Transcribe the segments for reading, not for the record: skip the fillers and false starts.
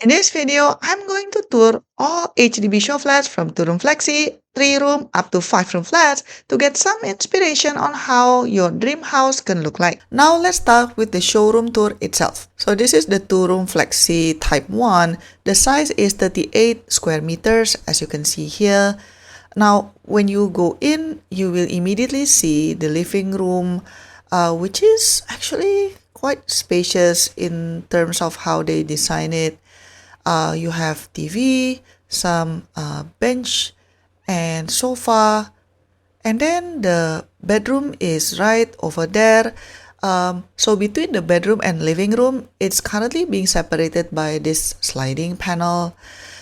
In this video, I'm going to tour all HDB show flats from 2-room Flexi, 3-room up to 5-room flats to get some inspiration on how your dream house can look like. Now let's start with the showroom tour itself. So this is the 2-room Flexi Type 1. The size is 38 square meters as you can see here. Now when you go in, you will immediately see the living room, which is actually quite spacious in terms of how they design it. You have TV, some bench and sofa, and then the bedroom is right over there. So between the bedroom and living room, it's currently being separated by this sliding panel.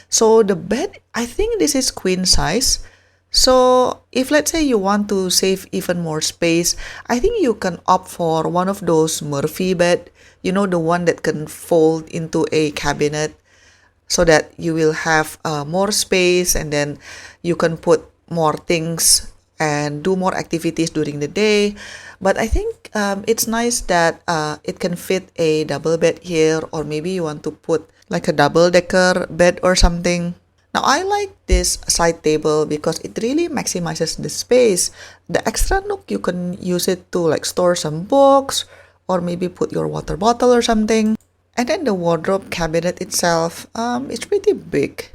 So the bed, I think this is queen size. So if let's say you want to save even more space, I think you can opt for one of those Murphy bed, the one that can fold into a cabinet, so that you will have more space, and then you can put more things and do more activities during the day. But I think it's nice that it can fit a double bed here, or maybe you want to put like a double decker bed or something. Now I like this side table because it really maximizes the space. The extra nook, you can use it to like store some books or maybe put your water bottle or something. And then the wardrobe cabinet itself, it's pretty big.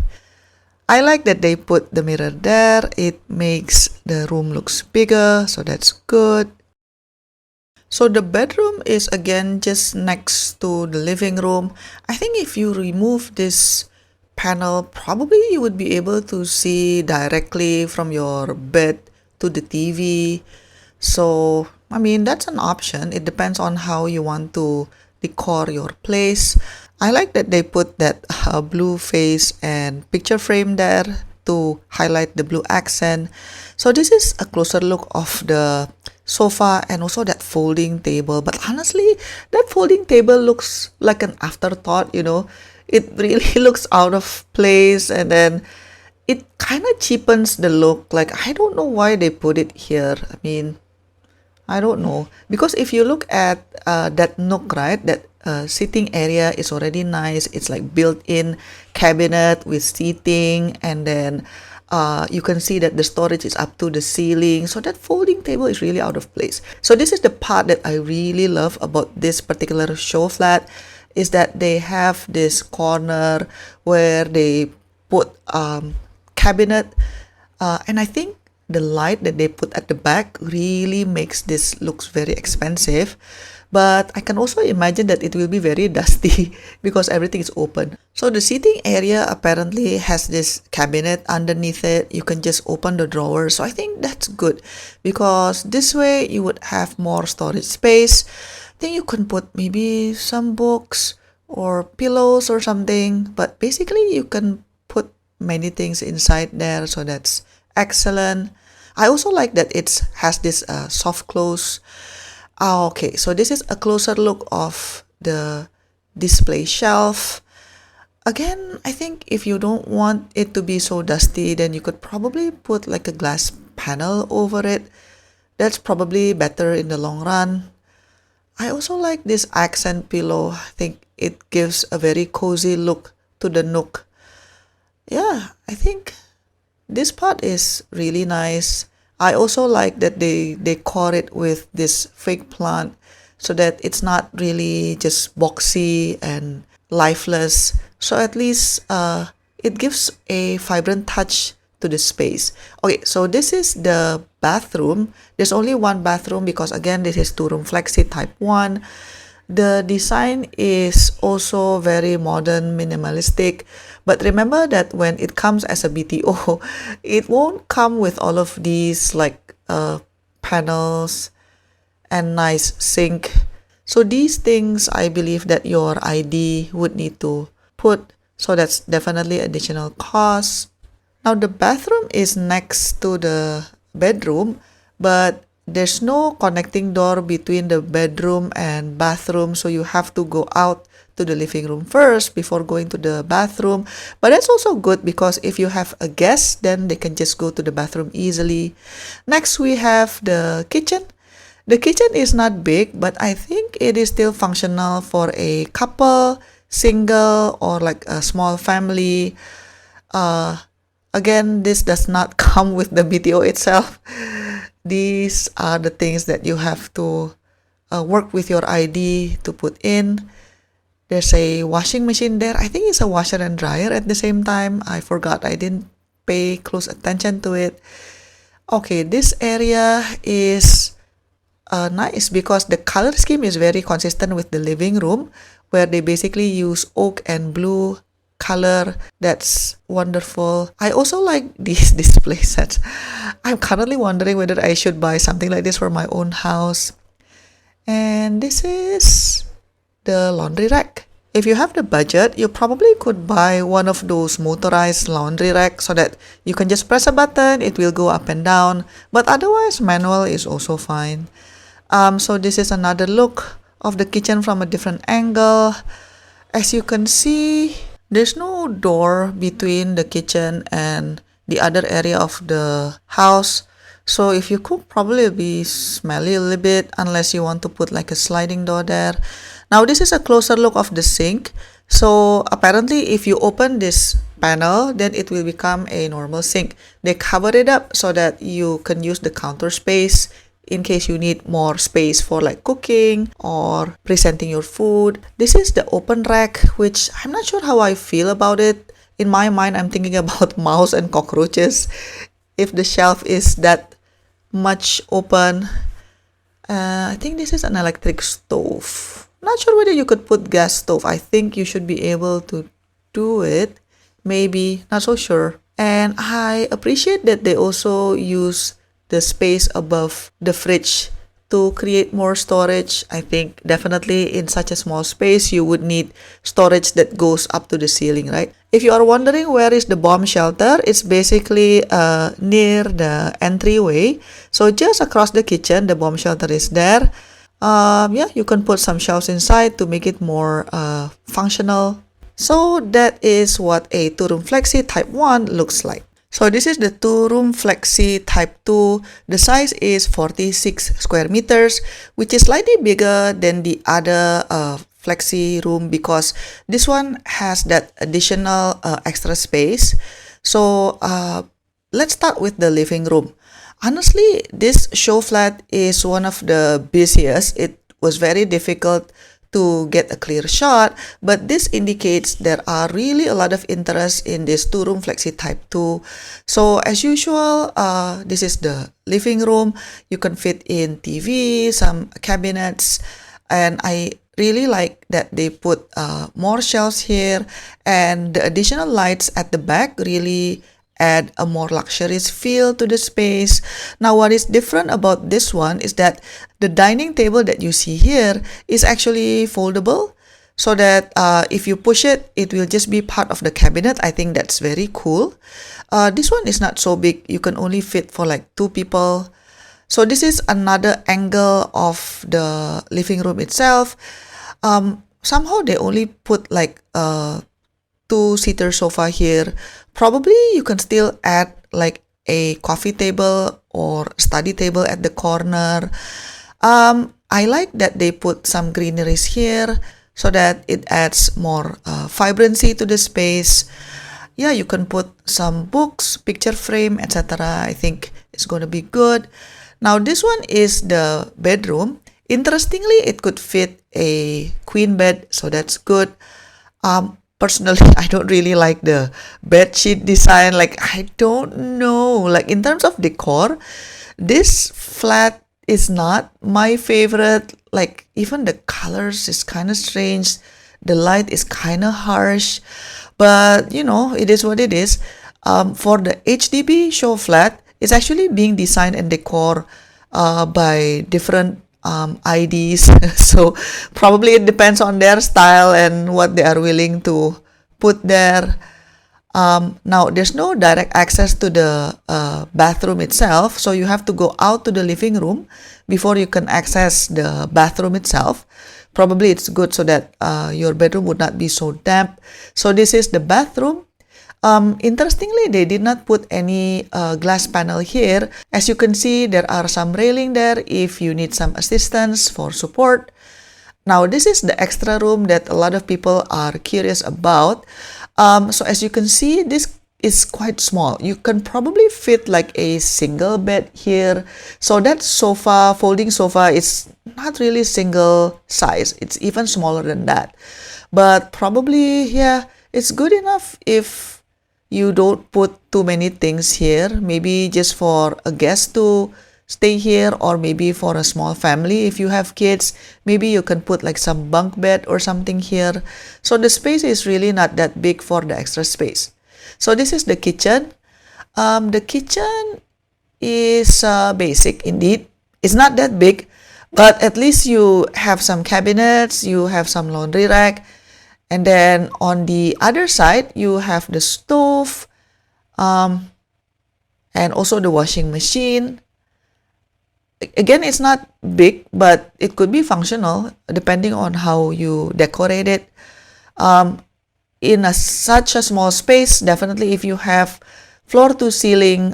I like that they put the mirror there. It makes the room looks bigger, so that's good. So the bedroom is again just next to the living room. I think if you remove this panel, probably you would be able to see directly from your bed to the TV. So, I mean, that's an option. It depends on how you want to decor your place. I like that they put that blue face and picture frame there to highlight the blue accent. So this is a closer look of the sofa and also that folding table. But honestly, that folding table looks like an afterthought. It really looks out of place, and then it kind of cheapens the look. Like, I don't know why they put it here. I mean, I don't know, because if you look at that nook, right, that sitting area is already nice. It's like built-in cabinet with seating, and then you can see that the storage is up to the ceiling. So that folding table is really out of place. So this is the part that I really love about this particular show flat, is that they have this corner where they put cabinet, and I think the light that they put at the back really makes this looks very expensive. But I can also imagine that it will be very dusty because everything is open. So the seating area apparently has this cabinet underneath it. You can just open the drawer. So I think that's good because this way you would have more storage space. Then you can put maybe some books or pillows or something. But basically you can put many things inside there. So that's excellent. I also like that it has this soft close. Okay, so this is a closer look of the display shelf. Again, I think if you don't want it to be so dusty, then you could probably put like a glass panel over it. That's probably better in the long run. I also like this accent pillow. I think it gives a very cozy look to the nook. Yeah, I think this part is really nice. I also like that they decor it with this fake plant so that it's not really just boxy and lifeless. So at least it gives a vibrant touch to the space. Okay, so this is the bathroom. There's only one bathroom because again, this is 2-room Flexi Type 1. The design is also very modern, minimalistic. But remember that when it comes as a BTO, it won't come with all of these like panels and nice sink. So these things, I believe that your ID would need to put. So that's definitely additional cost. Now the bathroom is next to the bedroom, but there's no connecting door between the bedroom and bathroom, so you have to go out to the living room first before going to the bathroom. But that's also good because if you have a guest, then they can just go to the bathroom easily. Next, we have the kitchen. The kitchen is not big, but I think it is still functional for a couple single or like a small family. Uh, Again, this does not come with the BTO itself. These are the things that you have to work with your ID to put in. There's a washing machine there. I think it's a washer and dryer at the same time. I forgot. I didn't pay close attention to it. Okay, this area is nice because the color scheme is very consistent with the living room, where they basically use oak and blue color. That's wonderful. I also like these display sets. I'm currently wondering whether I should buy something like this for my own house. And this is the laundry rack. If you have the budget, you probably could buy one of those motorized laundry racks so that you can just press a button, it will go up and down. But otherwise, manual is also fine. So this is another look of the kitchen from a different angle. As you can see, there's no door between the kitchen and the other area of the house. So if you cook, probably it'll be smelly a little bit unless you want to put like a sliding door there. Now this is a closer look of the sink. So apparently if you open this panel, then it will become a normal sink. They cover it up so that you can use the counter space in case you need more space for like cooking or presenting your food. This is the open rack, which I'm not sure how I feel about it. In my mind, I'm thinking about mouse and cockroaches. If the shelf is that much open. I think this is an electric stove. Not sure whether you could put gas stove. I think you should be able to do it. Maybe, not so sure. And I appreciate that they also use the space above the fridge to create more storage. I think definitely in such a small space, you would need storage that goes up to the ceiling, right? If you are wondering where is the bomb shelter, it's basically near the entryway. So just across the kitchen, the bomb shelter is there. Yeah, you can put some shelves inside to make it more functional. So that is what a 2-room Flexi Type 1 looks like. So this is the 2-room Flexi Type 2. The size is 46 square meters, which is slightly bigger than the other Flexi room because this one has that additional extra space. So let's start with the living room. Honestly, this show flat is one of the busiest. It was very difficult to get a clear shot, but this indicates there are really a lot of interest in this 2-room Flexi Type 2. So as usual, this is the living room. You can fit in TV, some cabinets, and I really like that they put more shelves here, and the additional lights at the back really add a more luxurious feel to the space. Now, what is different about this one is that the dining table that you see here is actually foldable, so that if you push it, it will just be part of the cabinet. I think that's very cool. This one is not so big. You can only fit for like 2 people. So this is another angle of the living room itself. Somehow they only put like 2-seater sofa here. Probably you can still add like a coffee table or study table at the corner. I like that they put some greeneries here so that it adds more vibrancy to the space. Yeah, you can put some books, picture frame, etc. I think it's going to be good. Now this one is the bedroom. Interestingly, it could fit a queen bed, so that's good. Personally, I don't really like the bed sheet design. Like, I don't know. Like, in terms of decor, this flat is not my favorite. Like, even the colors is kind of strange. The light is kind of harsh. But, you know, it is what it is. For the HDB show flat, it's actually being designed and decor by different IDs. So probably it depends on their style and what they are willing to put there. Now there's no direct access to the bathroom itself, so you have to go out to the living room before you can access the bathroom itself. Probably it's good so that your bedroom would not be so damp. So this is the bathroom. Interestingly, they did not put any glass panel here. As you can see, there are some railing there if you need some assistance for support. Now, this is the extra room that a lot of people are curious about. So as you can see, this is quite small. You can probably fit like a single bed here. So that sofa, folding sofa, is not really single size. It's even smaller than that. But probably, yeah, it's good enough if you don't put too many things here. Maybe just for a guest to stay here, or maybe for a small family if you have kids, maybe you can put like some bunk bed or something here. So the space is really not that big for the extra space. So this is the kitchen. The kitchen is basic indeed. It's not that big, but at least you have some cabinets, you have some laundry rack, and then on the other side you have the stove, and also the washing machine. Again, it's not big, but it could be functional depending on how you decorate it. In such a small space, definitely if you have floor to ceiling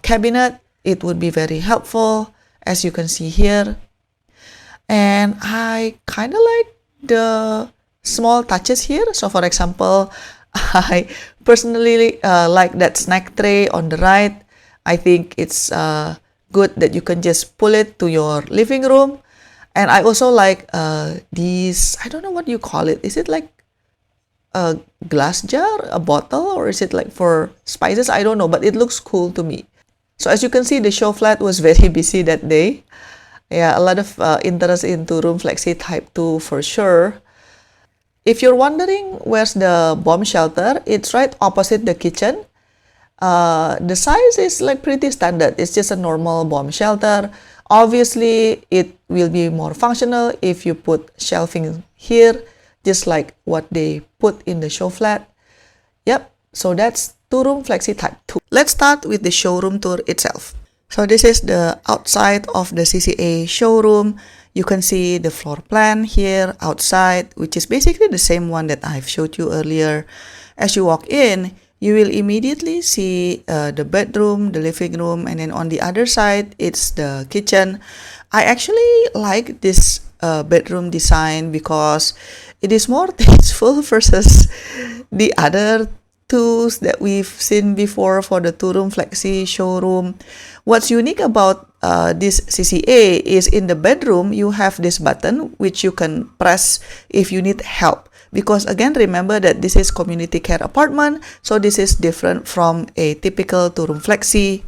cabinet, it would be very helpful, as you can see here. And I kind of like the small touches here. So for example, I personally like that snack tray on the right. I think it's good that you can just pull it to your living room. And I also like these, I don't know what you call it. Is it like a glass jar, a bottle, or is it like for spices? I don't know, but it looks cool to me. So as you can see, the show flat was very busy that day. Yeah, a lot of interest in two-room Flexi Type 2 for sure. If you're wondering where's the bomb shelter, it's right opposite the kitchen. The size is like pretty standard. It's just a normal bomb shelter. Obviously, it will be more functional if you put shelving here, just like what they put in the show flat. Yep, so that's two-room Flexi Type 2. Let's start with the showroom tour itself. So this is the outside of the CCA showroom. You can see the floor plan here outside, which is basically the same one that I've showed you earlier. As you walk in, you will immediately see the bedroom, the living room, and then on the other side, it's the kitchen. I actually like this bedroom design because it is more tasteful versus the other tools that we've seen before for the two-room Flexi showroom. What's unique about this CCA is in the bedroom, you have this button which you can press if you need help. Because again, remember that this is community care apartment, so this is different from a typical two-room Flexi.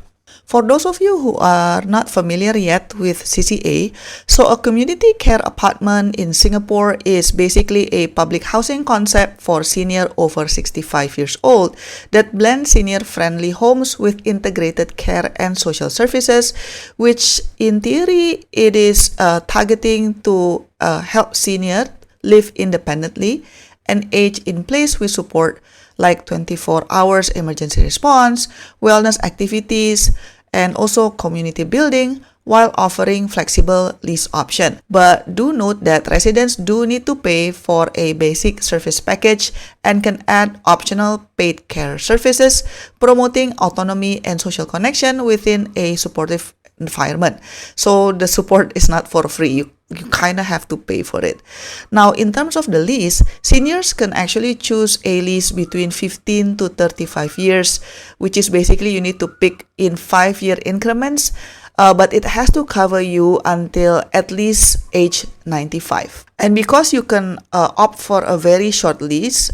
For those of you who are not familiar yet with CCA, so a community care apartment in Singapore is basically a public housing concept for senior over 65 years old that blends senior-friendly homes with integrated care and social services, which in theory, it is targeting to help seniors live independently and age in place with support like 24 hours emergency response, wellness activities, and also community building while offering flexible lease option. But do note that residents do need to pay for a basic service package and can add optional paid care services, promoting autonomy and social connection within a supportive environment. So the support is not for free. You kind of have to pay for it. Now, in terms of the lease, seniors can actually choose a lease between 15 to 35 years, which is basically you need to pick in 5-year increments, but it has to cover you until at least age 95. And because you can opt for a very short lease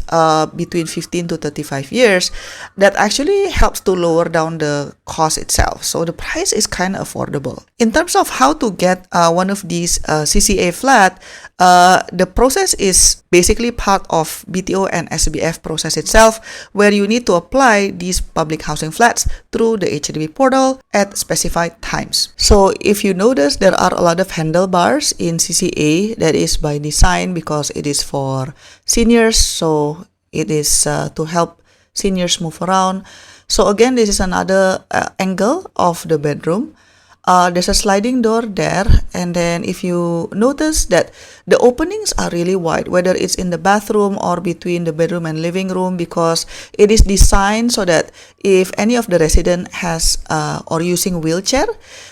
between 15 to 35 years, that actually helps to lower down the cost itself. So the price is kind of affordable. In terms of how to get one of these CCA flat, the process is basically part of BTO and SBF process itself, where you need to apply these public housing flats through the HDB portal at specified times. So if you notice, there are a lot of handlebars in CCA. That is by design because it is for seniors, so it is to help seniors move around. So again, this is another angle of the bedroom. There's a sliding door there, and then if you notice that the openings are really wide, whether it's in the bathroom or between the bedroom and living room, because it is designed so that if any of the resident has or using wheelchair,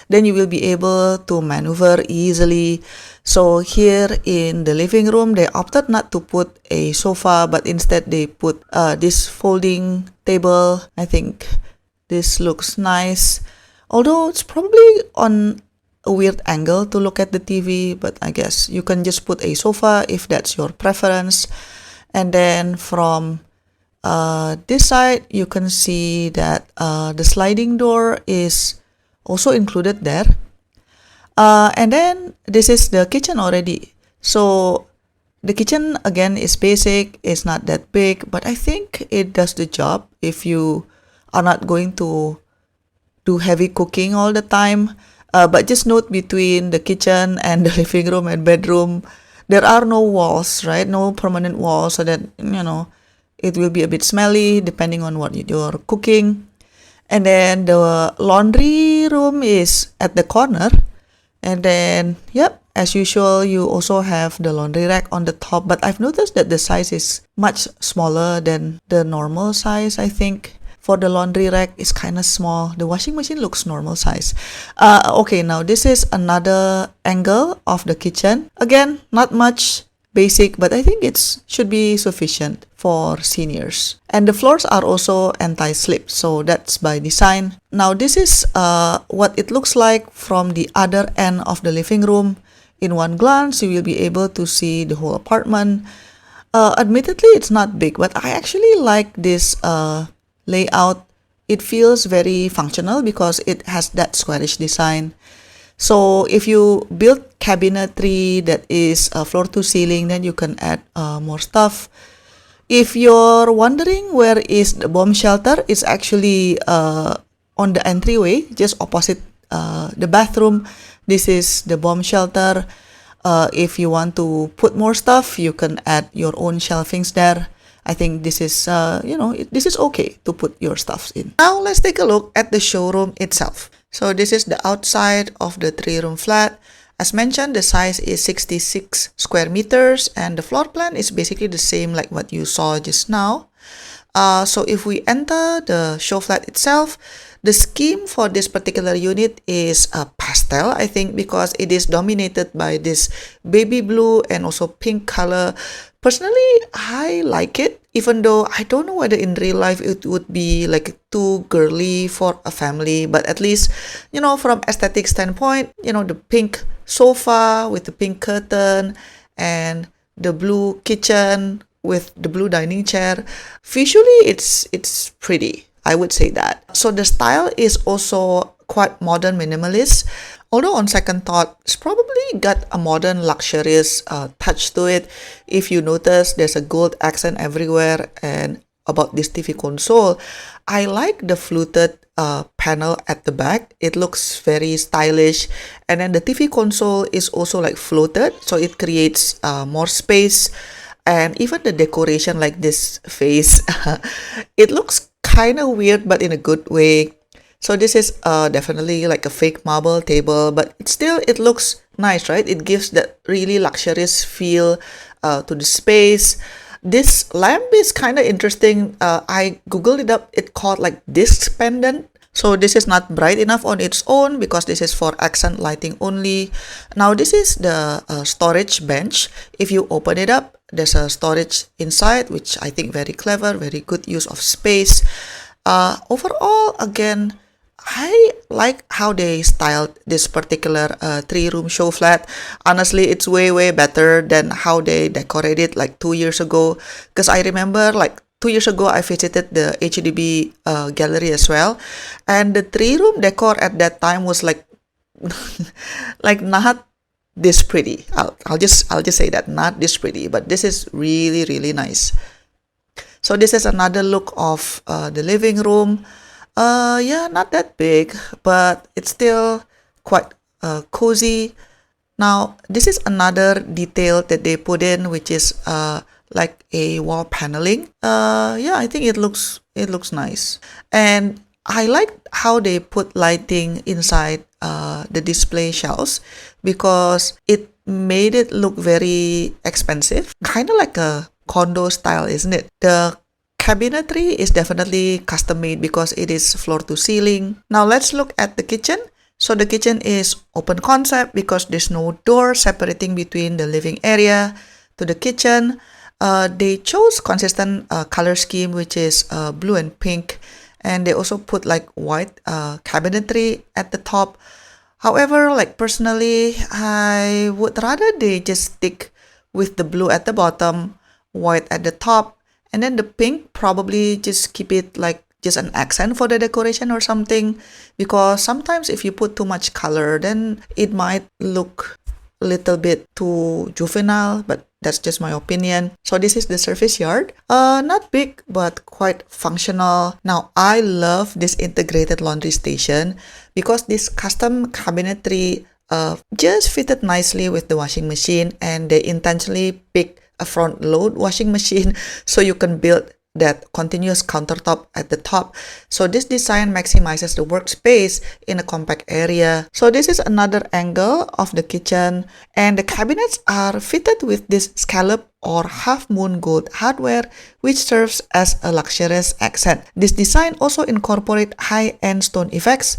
then you will be able to maneuver easily. So here in the living room, they opted not to put a sofa, but instead they put this folding table. I think this looks nice, although it's probably on a weird angle to look at the TV, but I guess you can just put a sofa if that's your preference. And then from this side, you can see that the sliding door is also included there. And then this is the kitchen already. So the kitchen again is basic, it's not that big, but I think it does the job if you are not going to do heavy cooking all the time. But just note, between the kitchen and the living room and bedroom, there are no walls, right? No permanent walls, so that, it will be a bit smelly depending on what you're cooking. And then the laundry room is at the corner. And then, yep, as usual, you also have the laundry rack on the top. But I've noticed that the size is much smaller than the normal size, I think. For the laundry rack, it's kind of small. The washing machine looks normal size. Okay, now this is another angle of the kitchen. Again, not much, basic, but I think it should be sufficient for seniors. And the floors are also anti-slip, so that's by design. Now this is what it looks like from the other end of the living room. In one glance, you will be able to see the whole apartment. Admittedly, it's not big, but I actually like this layout. It feels very functional because it has that squarish design. So if you build cabinetry that is floor to ceiling, then you can add more stuff. If you're wondering where is the bomb shelter, it's actually on the entryway, just opposite the bathroom. This is the bomb shelter. If you want to put more stuff, you can add your own shelvings there. I think this is, this is okay to put your stuff in. Now let's take a look at the showroom itself. So this is the outside of the 3-room flat. As mentioned, the size is 66 square meters and the floor plan is basically the same like what you saw just now. So if we enter the show flat itself, the scheme for this particular unit is a pastel, I think, because it is dominated by this baby blue and also pink color. Personally, I like it, even though I don't know whether in real life it would be like too girly for a family, but at least, from aesthetic standpoint, the pink sofa with the pink curtain and the blue kitchen with the blue dining chair, visually it's pretty, I would say that. So the style is also quite modern minimalist, although on second thought, it's probably got a modern luxurious touch to it. If you notice, there's a gold accent everywhere. And about this TV console, I like the fluted panel at the back. It looks very stylish. And then the TV console is also like floated, so it creates more space. And even the decoration, like this face, it looks kind of weird, but in a good way. So this is definitely like a fake marble table, but it looks nice, right? It gives that really luxurious feel to the space. This lamp is kind of interesting. I googled it up. It called like disc pendant. So this is not bright enough on its own because this is for accent lighting only. Now this is the storage bench. If you open it up, there's a storage inside, which I think very clever, very good use of space. Overall, again, I like how they styled this particular 3-room show flat. Honestly, it's way better than how they decorated like 2 years ago. Because I remember like 2 years ago, I visited the HDB gallery as well. And the 3-room decor at that time was like, like not this pretty. I'll just say that, not this pretty. But this is really nice. So this is another look of the living room. Yeah, not that big, but it's still quite cozy. Now, this is another detail that they put in, which is like a wall paneling. Yeah, I think it looks nice. And I like how they put lighting inside the display shelves because it made it look very expensive, kind of like a condo style, isn't it? The cabinetry is definitely custom made because it is floor to ceiling. Now let's look at the kitchen. So the kitchen is open concept because there's no door separating between the living area to the kitchen. They chose consistent color scheme, which is blue and pink, and they also put like white cabinetry at the top. However, like personally, I would rather they just stick with the blue at the bottom, white at the top, and then the pink probably just keep it like just an accent for the decoration or something, because sometimes if you put too much color, then it might look a little bit too juvenile, but that's just my opinion. So this is the service yard. Not big, but quite functional. Now, I love this integrated laundry station because this custom cabinetry just fitted nicely with the washing machine, and they intentionally picked a front load washing machine so you can build that continuous countertop at the top. So this design maximizes the workspace in a compact area. So this is another angle of the kitchen, and the cabinets are fitted with this scallop or half moon gold hardware, which serves as a luxurious accent. This design also incorporates high-end stone effects.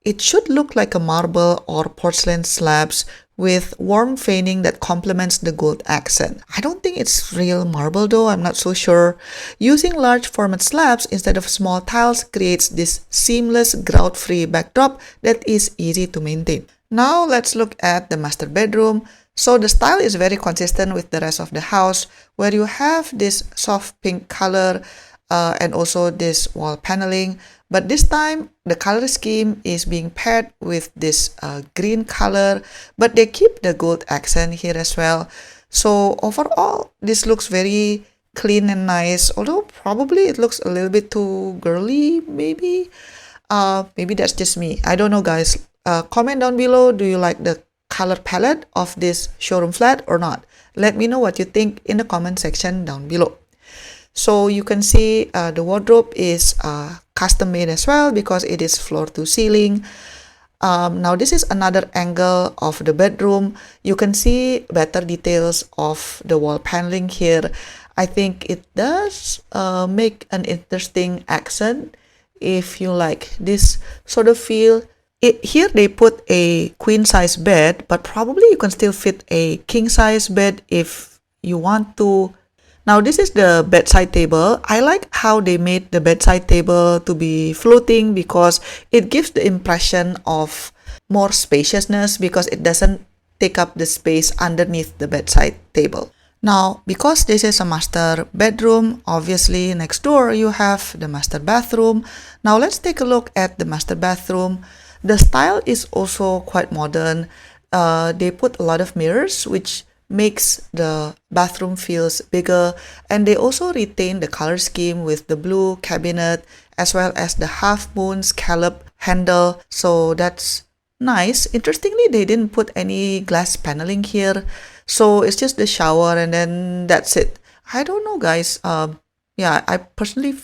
It should look like a marble or porcelain slabs with warm veining that complements the gold accent. I don't think it's real marble though, I'm not so sure. Using large format slabs instead of small tiles creates this seamless grout-free backdrop that is easy to maintain. Now let's look at the master bedroom. So the style is very consistent with the rest of the house, where you have this soft pink color and also this wall paneling. But this time, the color scheme is being paired with this green color, but they keep the gold accent here as well. So overall, this looks very clean and nice, although probably it looks a little bit too girly, maybe. Maybe that's just me. I don't know, guys. Comment down below, do you like the color palette of this showroom flat or not? Let me know what you think in the comment section down below. So you can see the wardrobe is custom made as well because it is floor to ceiling. Now this is another angle of the bedroom. You can see better details of the wall paneling here. I think it does make an interesting accent if you like this sort of feel. Here they put a queen size bed, but probably you can still fit a king size bed if you want to. Now this is the bedside table. I like how they made the bedside table to be floating because it gives the impression of more spaciousness because it doesn't take up the space underneath the bedside table. Now, because this is a master bedroom, obviously next door you have the master bathroom. Now let's take a look at the master bathroom. The style is also quite modern. They put a lot of mirrors, which makes the bathroom feels bigger, and they also retain the color scheme with the blue cabinet as well as the half moon scallop handle. So that's nice. Interestingly, they didn't put any glass paneling here, so it's just the shower and then that's it. I don't know, guys. Yeah, I personally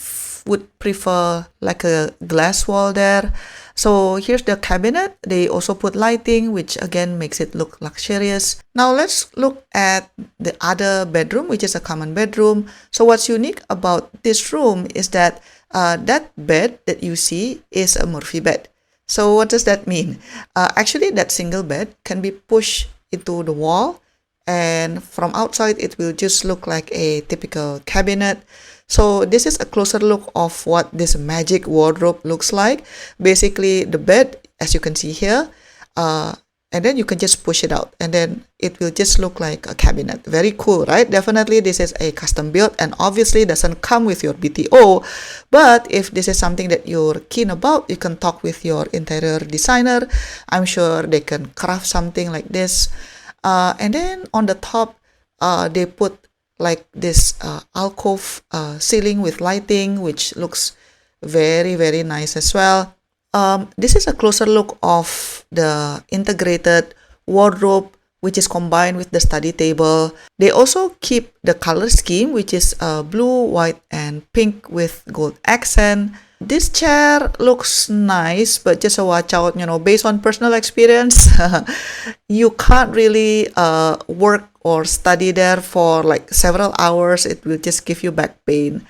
would prefer like a glass wall there. So here's the cabinet. They also put lighting, which again makes it look luxurious. Now let's look at the other bedroom, which is a common bedroom. So what's unique about this room is that that bed that you see is a Murphy bed. So what does that mean? Actually, that single bed can be pushed into the wall, and from outside it will just look like a typical cabinet. So this is a closer look of what this magic wardrobe looks like. Basically, the bed, as you can see here, and then you can just push it out and then it will just look like a cabinet. Very cool, right? Definitely this is a custom build and obviously doesn't come with your BTO. But if this is something that you're keen about, you can talk with your interior designer. I'm sure they can craft something like this. And then on the top, they put like this alcove ceiling with lighting, which looks very, very nice as well. This is a closer look of the integrated wardrobe, which is combined with the study table. They also keep the color scheme, which is blue, white, and pink with gold accent. This chair looks nice, but just a watch out, based on personal experience, you can't really work or study there for like several hours. It will just give you back pain.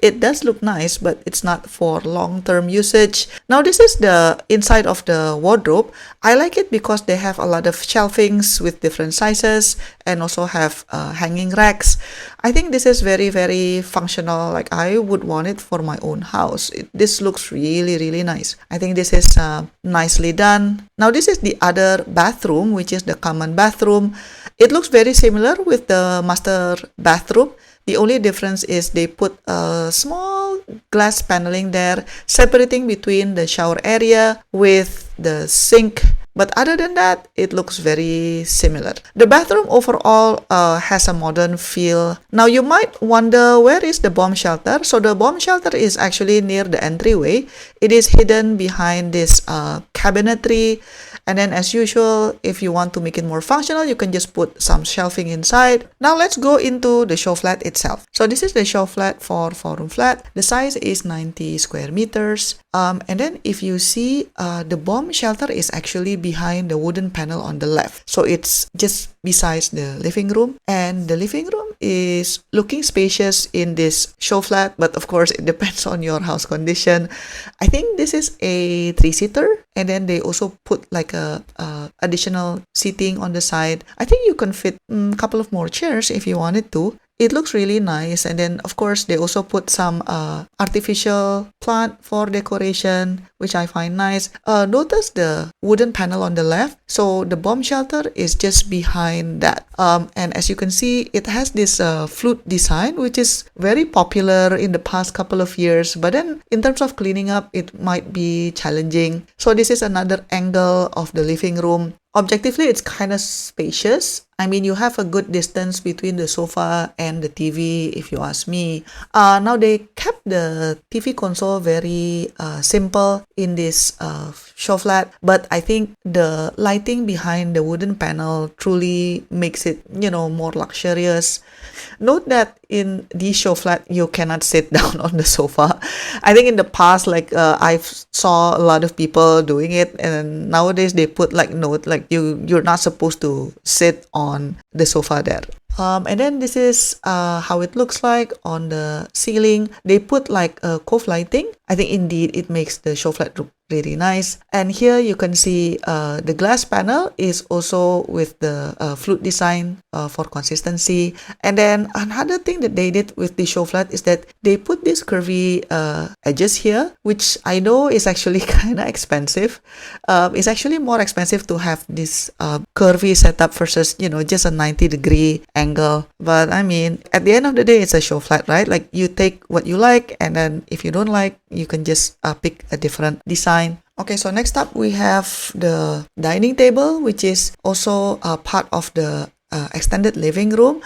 It does look nice, but it's not for long-term usage. Now, this is the inside of the wardrobe. I like it because they have a lot of shelvings with different sizes and also have hanging racks. I think this is very, very functional. Like I would want it for my own house. This looks really, really nice. I think this is nicely done. Now, this is the other bathroom, which is the common bathroom. It looks very similar with the master bathroom. The only difference is they put a small glass paneling there, separating between the shower area with the sink. But other than that, it looks very similar. The bathroom overall has a modern feel. Now you might wonder, where is the bomb shelter? So the bomb shelter is actually near the entryway. It is hidden behind this cabinetry. And then as usual, if you want to make it more functional, you can just put some shelving inside. Now let's go into the show flat itself. So this is the show flat for 4-room flat. The size is 90 square meters. And then if you see, the bomb shelter is actually behind the wooden panel on the left. So it's just besides the living room. And the living room is looking spacious in this show flat. But of course, it depends on your house condition. I think this is a 3-seater. And then they also put like a additional seating on the side. I think you can fit a couple of more chairs if you wanted to. It looks really nice. And then, of course, they also put some artificial plant for decoration, which I find nice. Notice the wooden panel on the left. So the bomb shelter is just behind that. And as you can see, it has this flute design, which is very popular in the past couple of years. But then in terms of cleaning up, it might be challenging. So this is another angle of the living room. Objectively, it's kind of spacious. I mean, you have a good distance between the sofa and the TV, if you ask me. Now, they kept the TV console very simple in this show flat, but I think the lighting behind the wooden panel truly makes it, more luxurious. Note that in the show flat, you cannot sit down on the sofa. I think in the past, I've saw a lot of people doing it, and nowadays they put note you're not supposed to sit on the sofa there. And then this is how it looks like on the ceiling. They put cove lighting. I think indeed it makes the show flat look really nice. And here you can see the glass panel is also with the flute design for consistency. And then another thing that they did with the show flat is that they put these curvy edges here, which I know is actually kind of expensive. It's actually more expensive to have this curvy setup versus, just a 90-degree angle. But I mean, at the end of the day, it's a show flat, right? Like you take what you like, and then if you don't like, you can just pick a different design. Okay, so next up we have the dining table, which is also part of the extended living room.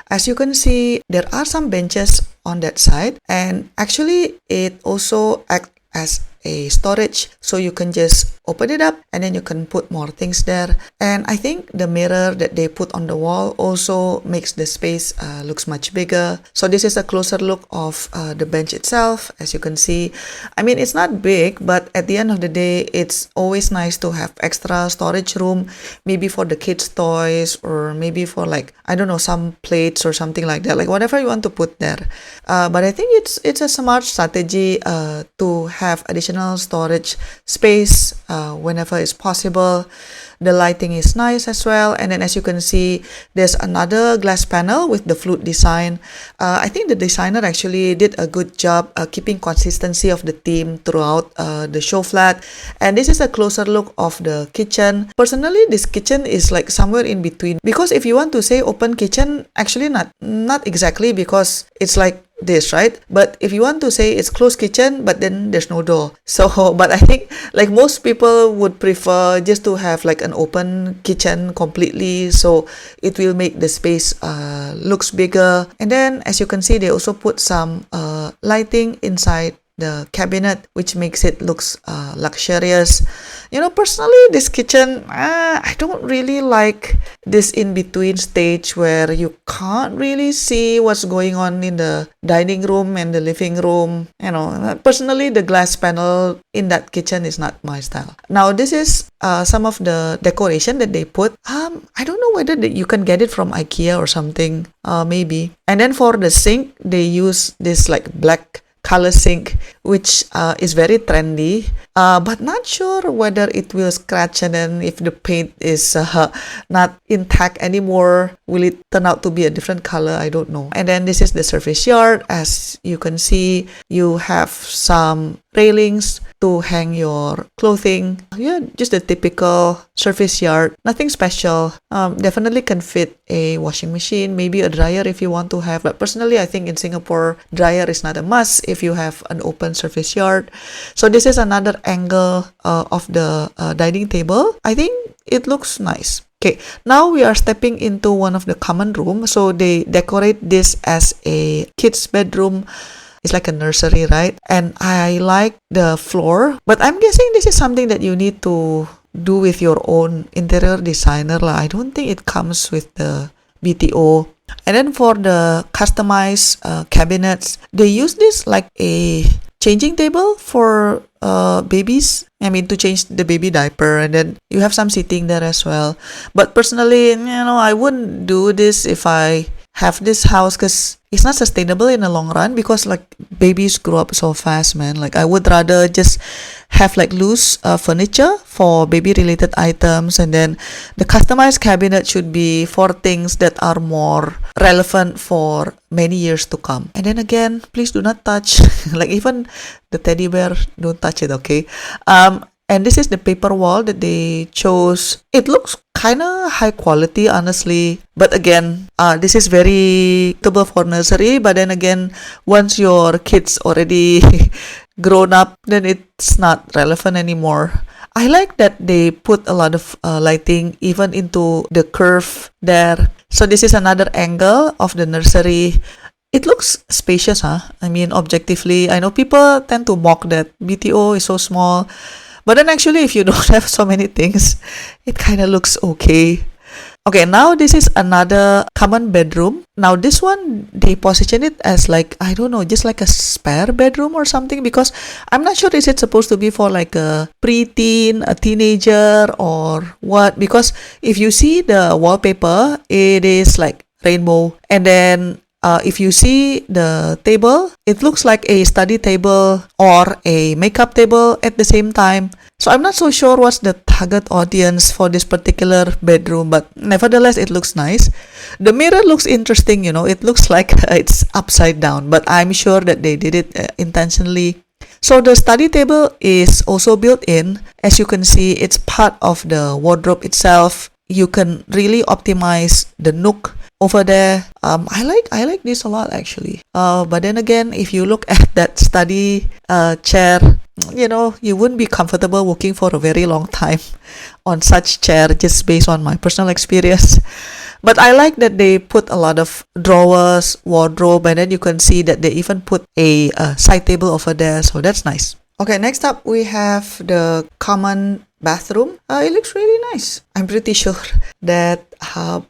As you can see, there are some benches on that side, and actually it also acts as a storage, so you can just open it up and then you can put more things there. And I think the mirror that they put on the wall also makes the space looks much bigger. So this is a closer look of the bench itself. As you can see, I mean, it's not big, but at the end of the day, it's always nice to have extra storage room, maybe for the kids' toys, or maybe for I don't know, some plates or something like that, whatever you want to put there. But I think it's a smart strategy to have additional storage space whenever it's possible. The lighting is nice as well. And then as you can see, there's another glass panel with the flute design. I think the designer actually did a good job keeping consistency of the theme throughout the show flat. And this is a closer look of the kitchen. Personally, this kitchen is somewhere in between, because if you want to say open kitchen, actually not exactly, because it's this, right? But if you want to say it's closed kitchen, but then there's no door. So, but I think most people would prefer just to have an open kitchen completely, so it will make the space looks bigger. And then as you can see, they also put some lighting inside the cabinet, which makes it looks luxurious. Personally, this kitchen, I don't really like this in-between stage where you can't really see what's going on in the dining room and the living room. Personally, the glass panel in that kitchen is not my style. Now, this is some of the decoration that they put. I don't know whether you can get it from IKEA or something, maybe. And then for the sink, they use this like black color sink, which is very trendy, but not sure whether it will scratch, and then if the paint is not intact anymore, will it turn out to be a different color? I don't know. And then this is the service yard. As you can see, you have some railings to hang your clothing. Yeah, just a typical service yard. Nothing special. Definitely can fit a washing machine, maybe a dryer if you want to have. But personally, I think in Singapore, dryer is not a must if you have an open service yard. So this is another angle of the dining table. I think it looks nice. Okay, now we are stepping into one of the common rooms. So they decorate this as a kid's bedroom. It's like a nursery, right? And I like the floor, but I'm guessing this is something that you need to do with your own interior designer. I don't think it comes with the BTO. And then for the customized cabinets, they use this like a changing table for babies. To change the baby diaper, and then you have some seating there as well. But personally, I wouldn't do this if I have this house, because it's not sustainable in the long run, because like babies grow up so fast, man. Like I would rather just have like loose furniture for baby related items, and then the customized cabinet should be for things that are more relevant for many years to come. And then again, please do not touch like even the teddy bear, don't touch it, okay? And this is the paper wall that they chose. It looks kind of high quality, honestly. But again, this is very suitable for nursery. But then again, once your kids already grown up, then it's not relevant anymore. I like that they put a lot of lighting even into the curve there. So this is another angle of the nursery. It looks spacious, huh? Objectively, I know people tend to mock that BTO is so small. But then actually, if you don't have so many things, it kind of looks okay. Okay, now this is another common bedroom. Now this one, they position it as like, I don't know, just like a spare bedroom or something, because I'm not sure is it supposed to be for like a preteen, a teenager, or what. Because if you see the wallpaper, it is like rainbow. And then if you see the table, it looks like a study table or a makeup table at the same time. So I'm not so sure what's the target audience for this particular bedroom, but nevertheless, it looks nice. The mirror looks interesting, it looks like it's upside down, but I'm sure that they did it intentionally. So the study table is also built in. As you can see, it's part of the wardrobe itself. You can really optimize the nook over there. I like this a lot actually. But then again, if you look at that study chair, you wouldn't be comfortable working for a very long time on such chair, just based on my personal experience. But I like that they put a lot of drawers, wardrobe, and then you can see that they even put a side table over there. So that's nice. Okay, next up we have the common bathroom. It looks really nice. I'm pretty sure that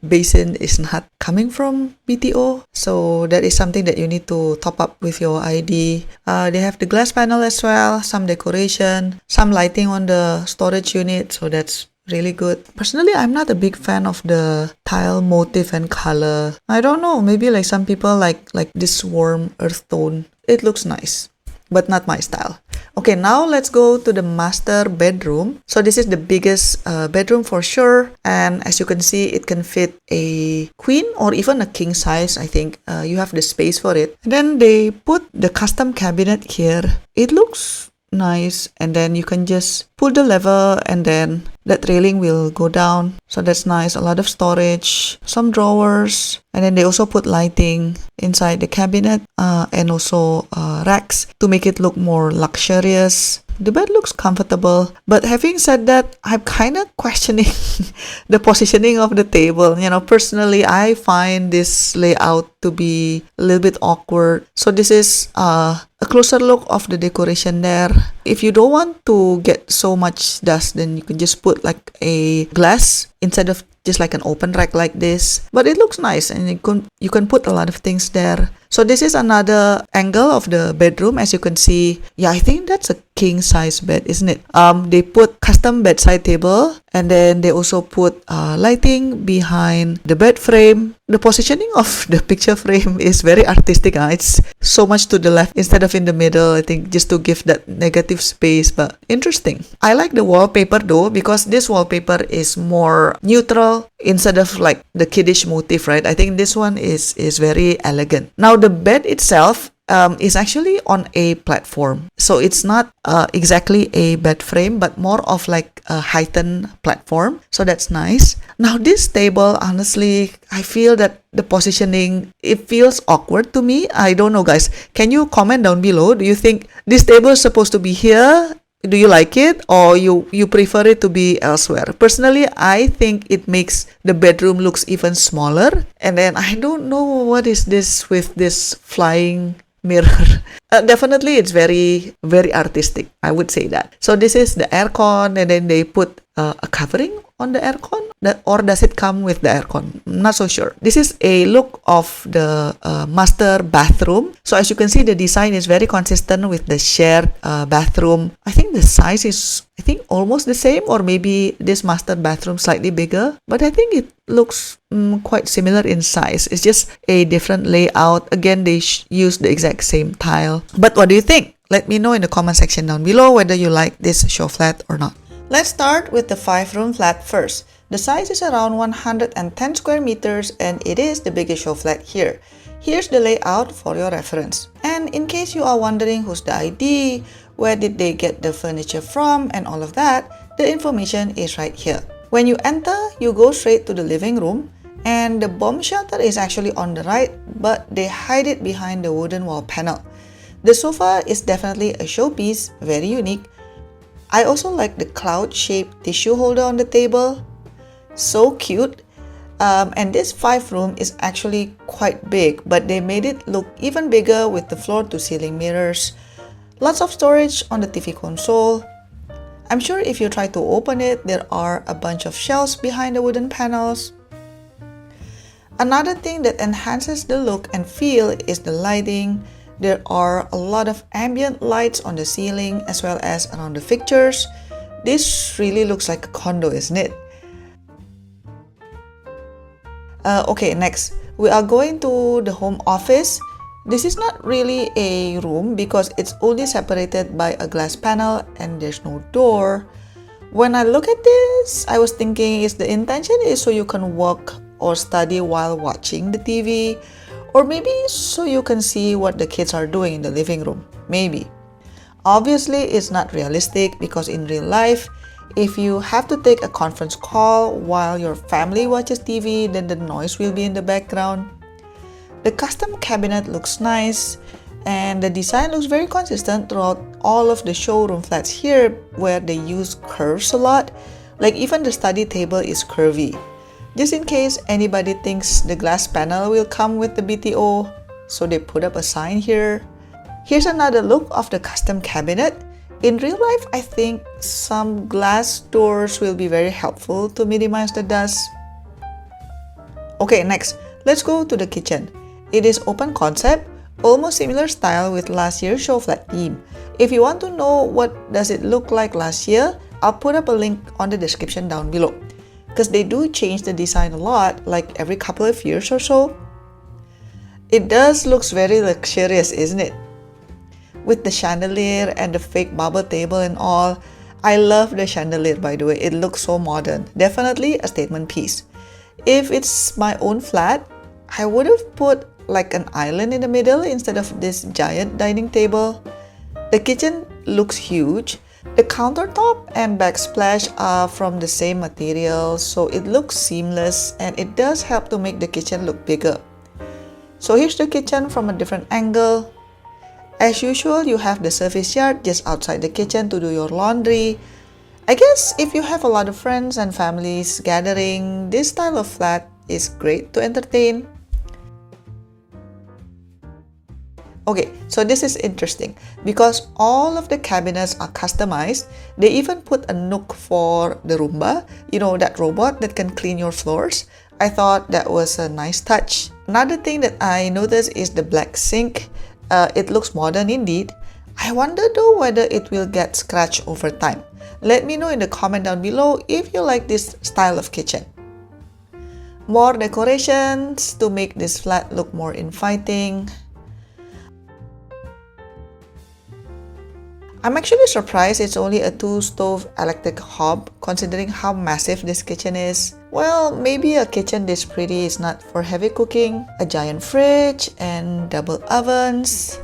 basin is not coming from BTO, so that is something that you need to top up with your ID. They have the glass panel as well, some decoration, some lighting on the storage unit, so that's really good. Personally, I'm not a big fan of the tile motif and color. I don't know, maybe like some people like this warm earth tone. It looks nice, but not my style. Okay, now let's go to the master bedroom. So this is the biggest bedroom for sure. And as you can see, it can fit a queen or even a king size. I think you have the space for it. And then they put the custom cabinet here. It looks nice, and then you can just pull the lever and then that railing will go down. So that's nice. A lot of storage, some drawers, and then they also put lighting inside the cabinet and also racks to make it look more luxurious. The bed looks comfortable, but having said that, I'm kind of questioning the positioning of the table. Personally, I find this layout to be a little bit awkward. So this is a a closer look of the decoration there. If you don't want to get so much dust, then you can just put like a glass instead of just like an open rack like this. But it looks nice, and you can put a lot of things there. So this is another angle of the bedroom. As you can see, yeah, I think that's a king size bed, isn't it? They put custom bedside table, and then they also put lighting behind the bed frame. The positioning of the picture frame is very artistic. It's so much to the left instead of in the middle, I think, just to give that negative space, but interesting. I like the wallpaper though, because this wallpaper is more neutral instead of like the kiddish motif, right? I think this one is very elegant. Now the bed itself is actually on a platform, so it's not exactly a bed frame, but more of like a heightened platform, so that's nice. Now this table, honestly, I feel that the positioning, it feels awkward to me. I don't know, guys, can you comment down below? Do you think this table is supposed to be here? Do you like it, or you prefer it to be elsewhere? Personally, I think it makes the bedroom looks even smaller. And then I don't know what is this with this flying mirror. Definitely it's very artistic, I would say that. So this is the aircon, and then they put a covering on the aircon, or does it come with the aircon? I'm not so sure. This is a look of the master bathroom. So as you can see, the design is very consistent with the shared bathroom. I think the size is, almost the same, or maybe this master bathroom slightly bigger, but I think it looks quite similar in size. It's just a different layout. Again, they use the exact same tile. But what do you think? Let me know in the comment section down below whether you like this show flat or not. Let's start with the 5-room flat first. The size is around 110 square meters, and it is the biggest show flat here. Here's the layout for your reference. And in case you are wondering who's the ID, where did they get the furniture from, and all of that, the information is right here. When you enter, you go straight to the living room, and the bomb shelter is actually on the right, but they hide it behind the wooden wall panel. The sofa is definitely a showpiece, very unique. I also like the cloud-shaped tissue holder on the table. So cute. And this 5-room is actually quite big, but they made it look even bigger with the floor-to-ceiling mirrors. Lots of storage on the TV console. I'm sure if you try to open it, there are a bunch of shelves behind the wooden panels. Another thing that enhances the look and feel is the lighting. There are a lot of ambient lights on the ceiling as well as around the fixtures. This really looks like a condo, isn't it? Okay, next, we are going to the home office. This is not really a room because it's only separated by a glass panel and there's no door. When I look at this, I was thinking, is the intention is so you can work or study while watching the TV, or maybe so you can see what the kids are doing in the living room, maybe. Obviously, it's not realistic because in real life, if you have to take a conference call while your family watches TV, then the noise will be in the background. The custom cabinet looks nice, and the design looks very consistent throughout all of the showroom flats here, where they use curves a lot. Like even the study table is curvy. Just in case anybody thinks the glass panel will come with the BTO, so they put up a sign here. Here's another look of the custom cabinet. In real life, I think some glass doors will be very helpful to minimize the dust. Okay, next, let's go to the kitchen. It is open concept, almost similar style with last year's show flat theme. If you want to know what does it look like last year, I'll put up a link on the description down below. Because they do change the design a lot, like every couple of years or so. It does looks very luxurious, isn't it? With the chandelier and the fake bubble table and all. I love the chandelier, by the way. It looks so modern. Definitely a statement piece. If it's my own flat, I would have put like an island in the middle instead of this giant dining table. The kitchen looks huge. The countertop and backsplash are from the same material, so it looks seamless, and it does help to make the kitchen look bigger. So here's the kitchen from a different angle. As usual, you have the service yard just outside the kitchen to do your laundry. I guess if you have a lot of friends and families gathering, this style of flat is great to entertain. Okay, so this is interesting because all of the cabinets are customized. They even put a nook for the Roomba, that robot that can clean your floors. I thought that was a nice touch. Another thing that I noticed is the black sink. It looks modern indeed. I wonder though whether it will get scratched over time. Let me know in the comment down below if you like this style of kitchen. More decorations to make this flat look more inviting. I'm actually surprised it's only a 2-stove electric hob considering how massive this kitchen is. Well, maybe a kitchen this pretty is not for heavy cooking. A giant fridge and double ovens.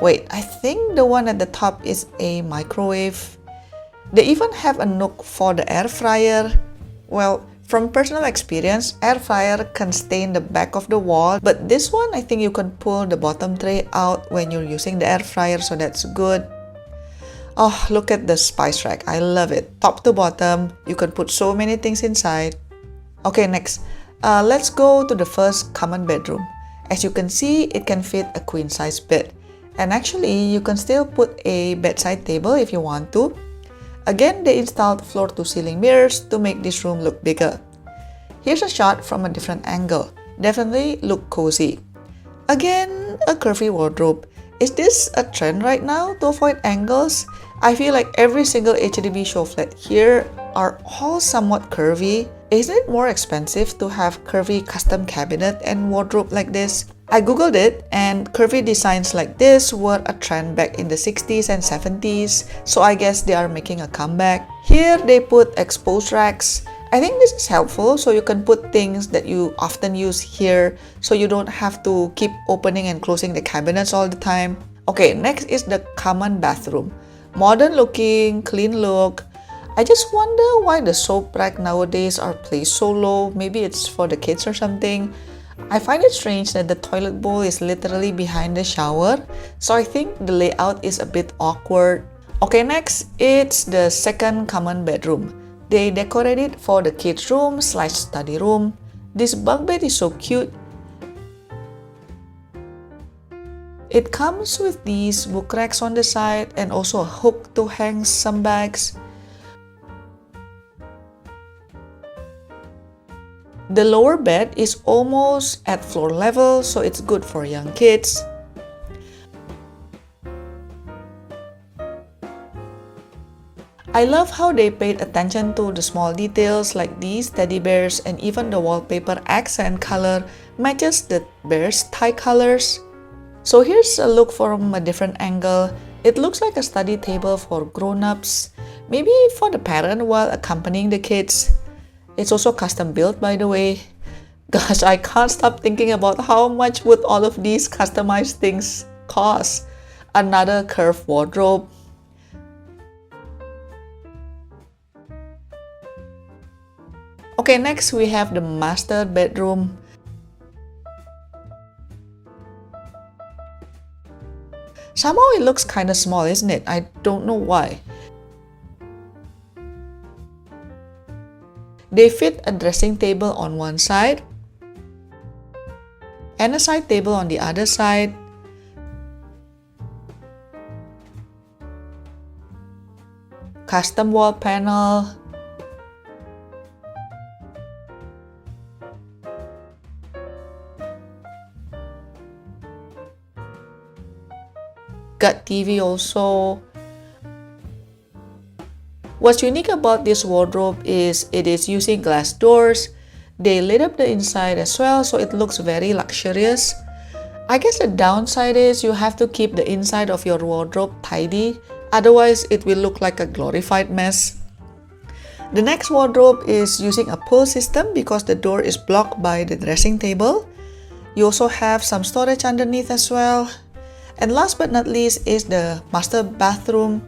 Wait, I think the one at the top is a microwave. They even have a nook for the air fryer. Well, from personal experience, air fryer can stain the back of the wall, but this one I think you can pull the bottom tray out when you're using the air fryer, so that's good. Oh, look at the spice rack. I love it. Top to bottom, you can put so many things inside. Okay, next, let's go to the first common bedroom. As you can see, it can fit a queen size bed. And actually, you can still put a bedside table if you want to. Again, they installed floor-to-ceiling mirrors to make this room look bigger. Here's a shot from a different angle. Definitely look cozy. Again, a curvy wardrobe. Is this a trend right now to avoid angles? I feel like every single HDB show flat here are all somewhat curvy. Isn't it more expensive to have curvy custom cabinet and wardrobe like this? I googled it and curvy designs like this were a trend back in the 60s and 70s, so I guess they are making a comeback. Here they put exposed racks. I think this is helpful so you can put things that you often use here so you don't have to keep opening and closing the cabinets all the time. Okay, next is the common bathroom. Modern looking, clean look. I just wonder why the soap rack nowadays are placed so low. Maybe it's for the kids or something. I find it strange that the toilet bowl is literally behind the shower, so I think the layout is a bit awkward. Okay, next, it's the second common bedroom. They decorated for the kids' room / study room. This bunk bed is so cute. It comes with these book racks on the side and also a hook to hang some bags. The lower bed is almost at floor level, so it's good for young kids. I love how they paid attention to the small details like these teddy bears, and even the wallpaper accent color matches the bears' tie colors. So here's a look from a different angle. It looks like a study table for grown-ups, maybe for the parent while accompanying the kids. It's also custom built, by the way. Gosh, I can't stop thinking about how much would all of these customized things cost. Another curved wardrobe. Okay, next we have the master bedroom. Somehow it looks kind of small, isn't it? I don't know why. They fit a dressing table on one side and a side table on the other side. Custom wall panel. Got TV also. What's unique about this wardrobe is it is using glass doors. They lit up the inside as well, so it looks very luxurious. I guess the downside is you have to keep the inside of your wardrobe tidy, otherwise it will look like a glorified mess. The next wardrobe is using a pull system because the door is blocked by the dressing table. You also have some storage underneath as well. And last but not least is the master bathroom.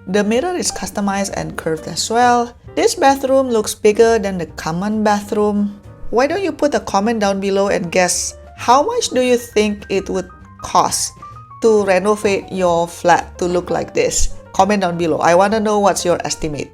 The mirror is customized and curved as well. This bathroom looks bigger than the common bathroom. Why don't you put a comment down below and guess how much do you think it would cost to renovate your flat to look like this? Comment down below. I want to know what's your estimate.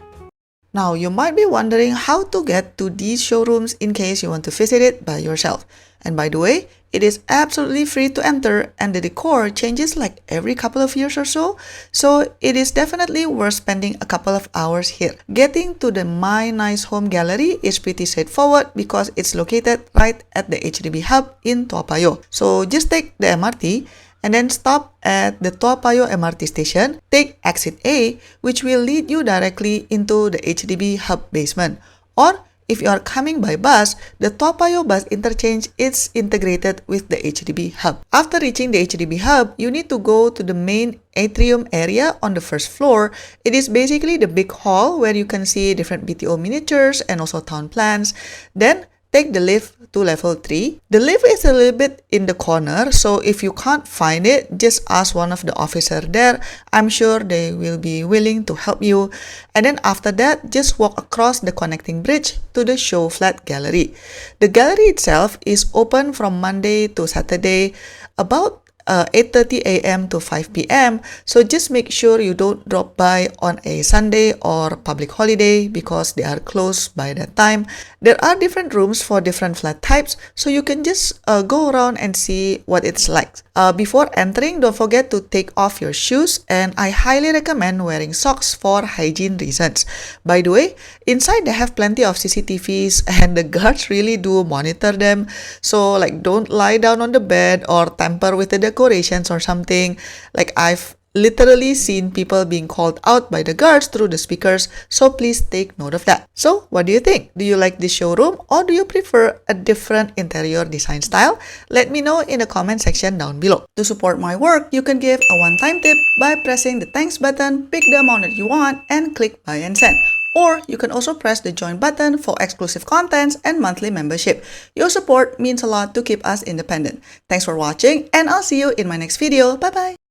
Now, you might be wondering how to get to these showrooms in case you want to visit it by yourself. And by the way, it is absolutely free to enter and the decor changes like every couple of years or so. So it is definitely worth spending a couple of hours here. Getting to the My Nice Home gallery is pretty straightforward because it's located right at the HDB hub in Toa Payoh. So just take the MRT and then stop at the Toa Payoh MRT station, take exit A, which will lead you directly into the HDB hub basement. Or if you are coming by bus, the Toa Payoh bus interchange is integrated with the HDB hub. After reaching the HDB hub, you need to go to the main atrium area on the first floor. It is basically the big hall where you can see different BTO miniatures and also town plans. Then take the lift to level 3. The lift is a little bit in the corner, so if you can't find it, just ask one of the officers there. I'm sure they will be willing to help you. And then after that, just walk across the connecting bridge to the show flat gallery. The gallery itself is open from Monday to Saturday, about 8:30 a.m. to 5 p.m. So just make sure you don't drop by on a Sunday or public holiday because they are closed by that time. There are different rooms for different flat types, so you can just go around and see what it's like. Before entering, don't forget to take off your shoes, and I highly recommend wearing socks for hygiene reasons. By the way, inside they have plenty of CCTVs and the guards really do monitor them. So like don't lie down on the bed or tamper with the decorations or something. Like I've literally seen people being called out by the guards through the speakers, so please take note of that. So what do you think? Do you like this showroom or do you prefer a different interior design style? Let me know in the comment section down below. To support my work, you can give a one-time tip by pressing the thanks button, pick the amount that you want, and click buy and send. Or you can also press the join button for exclusive contents and monthly membership. Your support means a lot to keep us independent. Thanks for watching, and I'll see you in my next video. Bye bye!